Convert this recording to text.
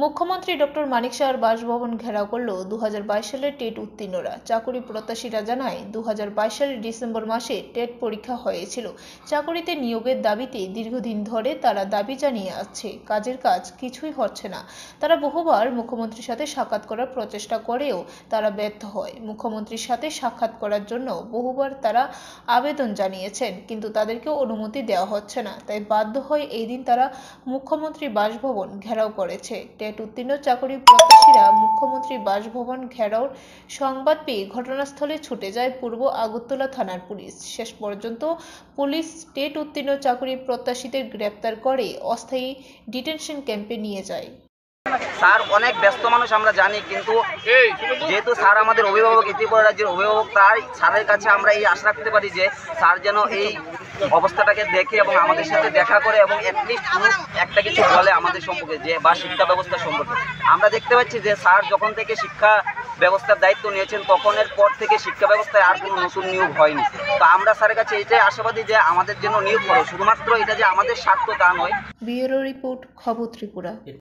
মুখ্যমন্ত্রী ডক্টর মানিক সাহার বাসভবন ঘেরাও করল 2022 সালের টেট উত্তীর্ণরা। চাকরি প্রত্যাশীরা জানায় 2022 সালের ডিসেম্বর মাসে টেট পরীক্ষা হয়েছিল। চাকরিতে নিয়োগের দাবিতে দীর্ঘদিন ধরে তারা দাবি জানিয়ে আসছে, কাজের কাজ কিছুই হচ্ছে না। তারা বহুবার মুখ্যমন্ত্রীর সাথে সাক্ষাৎ করার প্রচেষ্টা করেও তারা ব্যর্থ হয়। মুখ্যমন্ত্রীর সাথে সাক্ষাৎ করার জন্য বহুবার তারা আবেদন জানিয়েছেন, কিন্তু তাদেরকে অনুমতি দেওয়া হচ্ছে না। তাই বাধ্য হয়ে এই দিন তারা মুখ্যমন্ত্রী বাসভবন ঘেরাও করেছে। টেট উত্তীর্ণ চাকরি প্রত্যাশীরা মুখ্যমন্ত্রী বাসভবন ঘেরাওর সংবাদ পেয়ে ঘটনাস্থলে ছুটে যায় পূর্ব আগরতলা থানার পুলিশ। শেষ পর্যন্ত পুলিশ টেট উত্তীর্ণ চাকরি প্রত্যাশীদের গ্রেপ্তার করে অস্থায়ী ডিটেনশন ক্যাম্পে নিয়ে যায়। স্যার অনেক ব্যস্ত মানুষ আমরা জানি, কিন্তু যেহেতু স্যার আমাদের অভিভাবক, ত্রিপুরা রাজ্যের অভিভাবক, তাই স্যারের কাছে আমরা এই আশা রাখতে পারি যে স্যার যেন এই অবস্থাটাকে দেখে এবং আমাদের সাথে দেখা করে এবং অ্যাটলিস্ট একটা কিছু বলে আমাদের সম্পর্কে, যে বা শিক্ষা ব্যবস্থা সম্পর্কে। আমরা দেখতে পাচ্ছি যে স্যার যখন থেকে শিক্ষা ব্যবস্থার দায়িত্ব নিয়েছেন তখনের পর থেকে শিক্ষা ব্যবস্থায় আর কোনো নতুন নিয়োগ হয়নি। তো আমরা স্যারের কাছে এটাই আশাবাদী যে আমাদের জন্য নিয়োগ করো, শুধুমাত্র এটা যে আমাদের স্বার্থ তা নয়। ব্যুরো রিপোর্ট, খবর ত্রিপুরা।